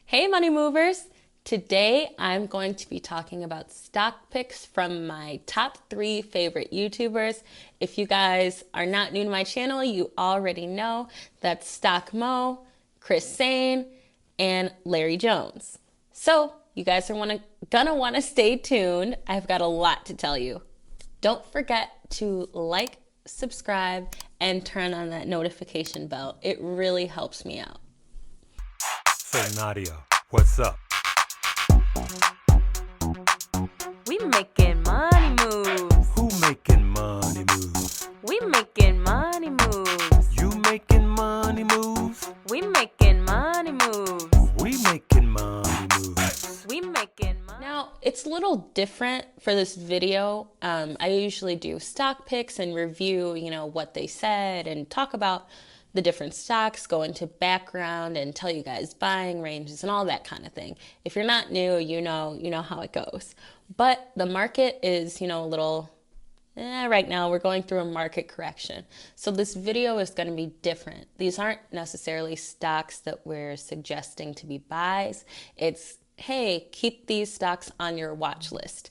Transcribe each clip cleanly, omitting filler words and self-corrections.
Hey money movers! Today I'm going to be talking about stock picks from my top 3 favorite YouTubers. If you guys are not new to my channel, you already know that's Stock Mo, Chris Sain, and Larry Jones. So you guys are gonna want to stay tuned. I've got a lot to tell you. Don't forget to like, subscribe, and turn on that notification bell. It really helps me out. Say Nadia, what's up? We making money moves. Who making money moves? We making money moves. You making money moves? We making money moves. We making money moves. We making money. Now, it's a little different for this video. I usually do stock picks and review, what they said and talk about the different stocks, go into background and tell you guys buying ranges and all that kind of thing. If you're not new, you know how it goes. But the market is, a little right now we're going through a market correction. So this video is going to be different. These aren't necessarily stocks that we're suggesting to be buys. It's, hey, keep these stocks on your watch list.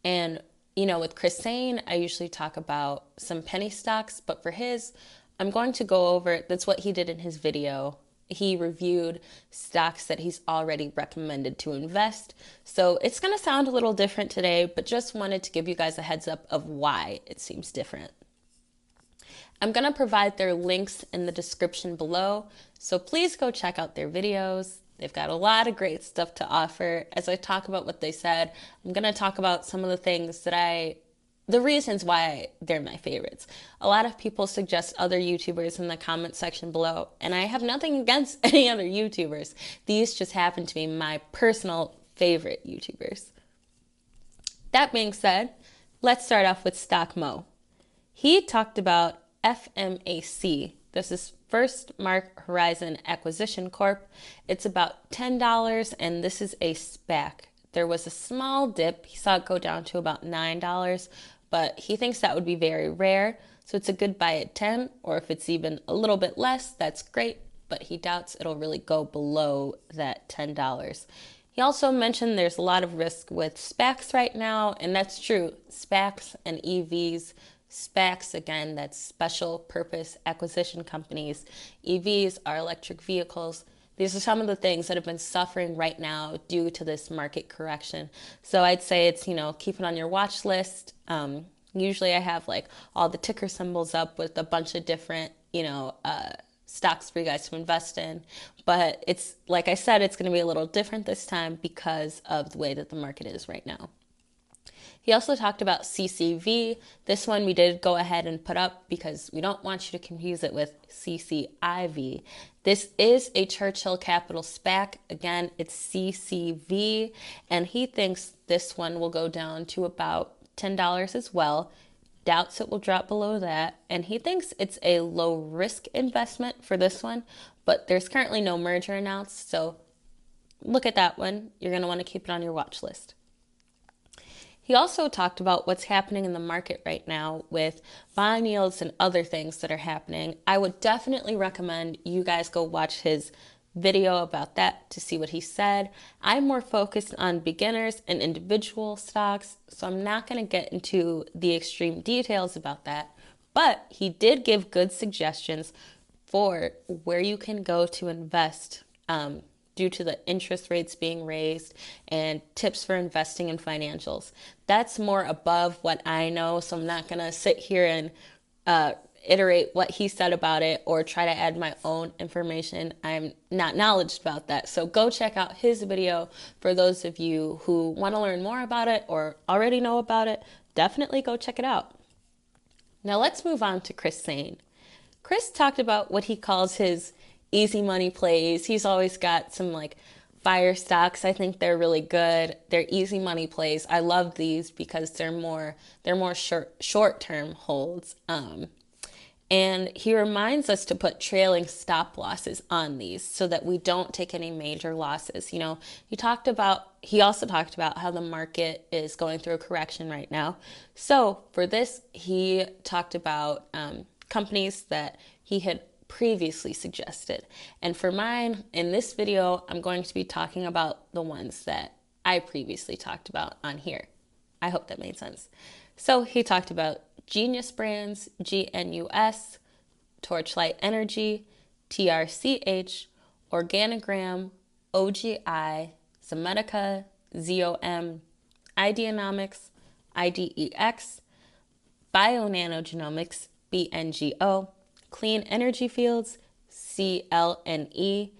And, with Chris Sain, I usually talk about some penny stocks, but for his, I'm going to go over, that's what he did in his video. He reviewed stocks that he's already recommended to invest. So it's going to sound a little different today, but just wanted to give you guys a heads up of why it seems different. I'm going to provide their links in the description below, so please go check out their videos. They've got a lot of great stuff to offer. As I talk about what they said, I'm going to talk about some of the things the reasons why they're my favorites. A lot of people suggest other YouTubers in the comment section below, and I have nothing against any other YouTubers. These just happen to be my personal favorite YouTubers. That being said, let's start off with Stock Mo. He talked about FMAC. This is First Mark Horizon Acquisition Corp. It's about $10, and this is a SPAC. There was a small dip. He saw it go down to about $9, but he thinks that would be very rare. So it's a good buy at 10, or if it's even a little bit less, that's great, but he doubts it'll really go below that $10. He also mentioned there's a lot of risk with SPACs right now, and that's true. SPACs and EVs. SPACs, again, that's special purpose acquisition companies. EVs are electric vehicles. These are some of the things that have been suffering right now due to this market correction. So I'd say it's, keep it on your watch list. Usually I have like all the ticker symbols up with a bunch of different, stocks for you guys to invest in. But it's, like I said, it's going to be a little different this time because of the way that the market is right now. He also talked about CCV. This one we did go ahead and put up because we don't want you to confuse it with CCIV. This is a Churchill Capital SPAC. Again, it's CCV, and he thinks this one will go down to about $10 as well. Doubts it will drop below that, and he thinks it's a low risk investment for this one, but there's currently no merger announced, so look at that one. You're going to want to keep it on your watch list. He also talked about what's happening in the market right now with bond yields and other things that are happening. I would definitely recommend you guys go watch his video about that to see what he said. I'm more focused on beginners and individual stocks, so I'm not going to get into the extreme details about that. But he did give good suggestions for where you can go to invest due to the interest rates being raised and tips for investing in financials. That's more above what I know, so I'm not going to sit here and iterate what he said about it or try to add my own information. I'm not knowledgeable about that. So go check out his video for those of you who want to learn more about it or already know about it. Definitely go check it out. Now let's move on to Chris Sain. Chris talked about what he calls his easy money plays. He's always got some like fire stocks. I think they're really good. They're easy money plays. I love these because they're more short-term holds. And he reminds us to put trailing stop losses on these so that we don't take any major losses. He also talked about how the market is going through a correction right now. So for this, he talked about companies that he had previously suggested. And for mine, in this video, I'm going to be talking about the ones that I previously talked about on here. I hope that made sense. So he talked about Genius Brands, GNUS, Torchlight Energy, TRCH, Organigram, OGI, Zomedica, ZOM, Ideonomics, IDEX, Bionanogenomics, BNGO, Clean Energy Fields, CLNE,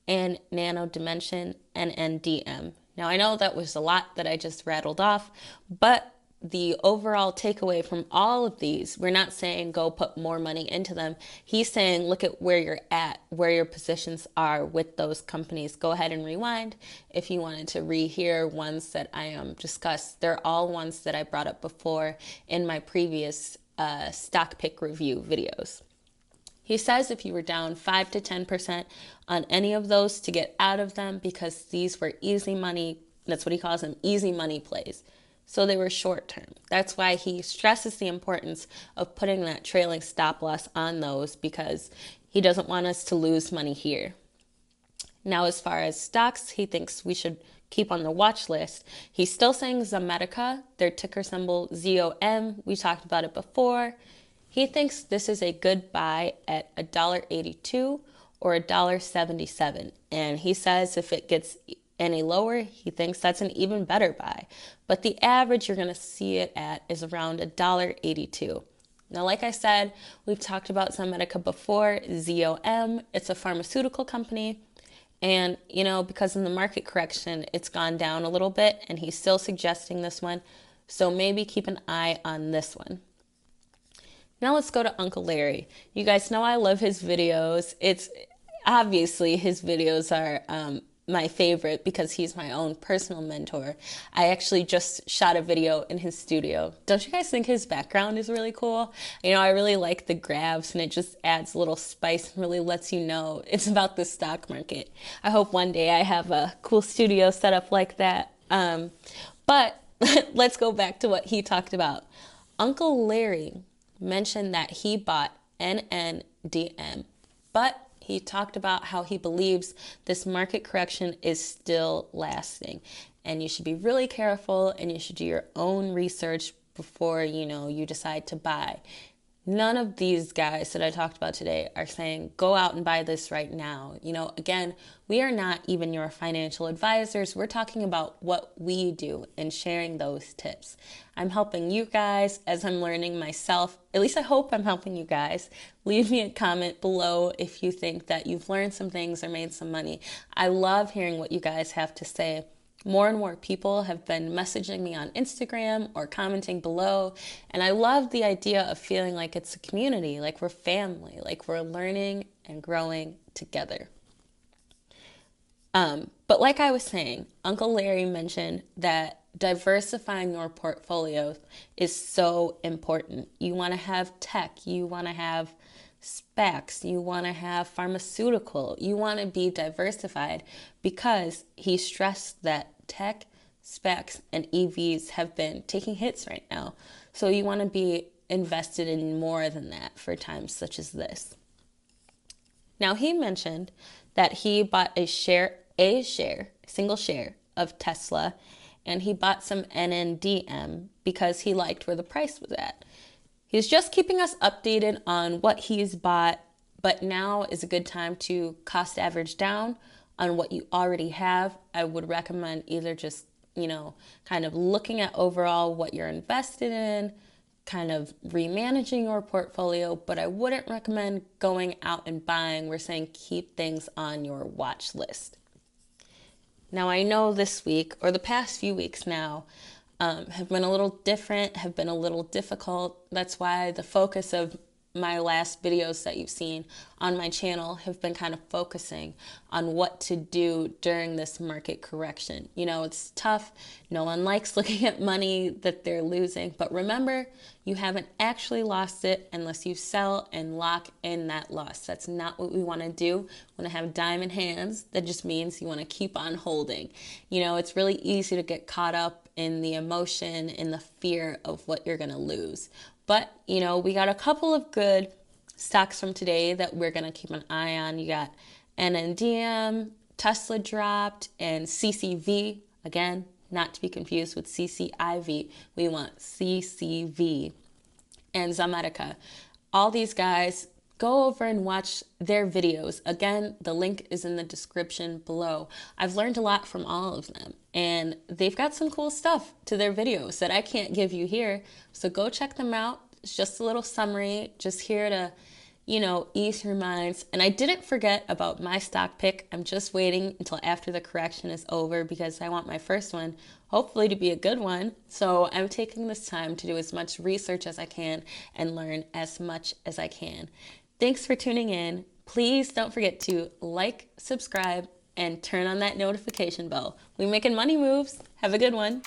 and Nanodimension, NNDM. Now, I know that was a lot that I just rattled off, but the overall takeaway from all of these, we're not saying go put more money into them. He's saying look at where you're at, where your positions are with those companies. Go ahead and rewind if you wanted to rehear ones that I discussed. They're all ones that I brought up before in my previous stock pick review videos. He says if you were down 5 to 10% on any of those to get out of them because these were easy money, that's what he calls them, easy money plays. So they were short term. That's why he stresses the importance of putting that trailing stop loss on those because he doesn't want us to lose money here. Now, as far as stocks, he thinks we should keep on the watch list. He's still saying Zomedica, their ticker symbol ZOM. We talked about it before. He thinks this is a good buy at $1.82 or $1.77. And he says if it gets any lower, he thinks that's an even better buy. But the average you're going to see it at is around $1.82. Now, like I said, we've talked about Zomedica before, ZOM. It's a pharmaceutical company. And, because in the market correction, it's gone down a little bit, and he's still suggesting this one. So maybe keep an eye on this one. Now let's go to Uncle Larry. You guys know I love his videos. It's obviously his videos are my favorite because he's my own personal mentor. I actually just shot a video in his studio. Don't you guys think his background is really cool? I really like the graphs and it just adds a little spice and really lets you know it's about the stock market. I hope one day I have a cool studio set up like that. But let's go back to what he talked about. Uncle Larry mentioned that he bought NNDM, but he talked about how he believes this market correction is still lasting and you should be really careful and you should do your own research before you decide to buy. None of these guys that I talked about today are saying go out and buy this right now. Again, we are not even your financial advisors. We're talking about what we do and sharing those tips. I'm helping you guys as I'm learning myself. At least I hope I'm helping you guys. Leave me a comment below if you think that you've learned some things or made some money. I love hearing what you guys have to say. More and more people have been messaging me on Instagram or commenting below, and I love the idea of feeling like it's a community, like we're family, like we're learning and growing together. But like I was saying, Uncle Larry mentioned that diversifying your portfolio is so important. You want to have tech, you want to have SPACs, you want to have pharmaceutical, you want to be diversified because he stressed that tech, SPACs, and EVs have been taking hits right now. So you want to be invested in more than that for times such as this. Now he mentioned that he bought a single share of Tesla, and he bought some NNDM because he liked where the price was at. He's just keeping us updated on what he's bought, but now is a good time to cost average down on what you already have. I would recommend either just, kind of looking at overall what you're invested in, kind of remanaging your portfolio, but I wouldn't recommend going out and buying. We're saying keep things on your watch list. Now, I know this week, or the past few weeks now, have been a little different, have been a little difficult. That's why the focus of my last videos that you've seen on my channel have been kind of focusing on what to do during this market correction. It's tough. No one likes looking at money that they're losing. But remember, you haven't actually lost it unless you sell and lock in that loss. That's not what we want to do. We want to have diamond hands. That just means you want to keep on holding. It's really easy to get caught up in the emotion, in the fear of what you're going to lose. But, we got a couple of good stocks from today that we're going to keep an eye on. You got NNDM, Tesla dropped, and CCV. Again, not to be confused with CCIV. We want CCV. And Zomedica. All these guys, go over and watch their videos. Again, the link is in the description below. I've learned a lot from all of them, and they've got some cool stuff to their videos that I can't give you here. So go check them out. It's just a little summary, just here to, ease your minds. And I didn't forget about my stock pick. I'm just waiting until after the correction is over because I want my first one hopefully to be a good one. So I'm taking this time to do as much research as I can and learn as much as I can. Thanks for tuning in. Please don't forget to like, subscribe, and turn on that notification bell. We making money moves. Have a good one.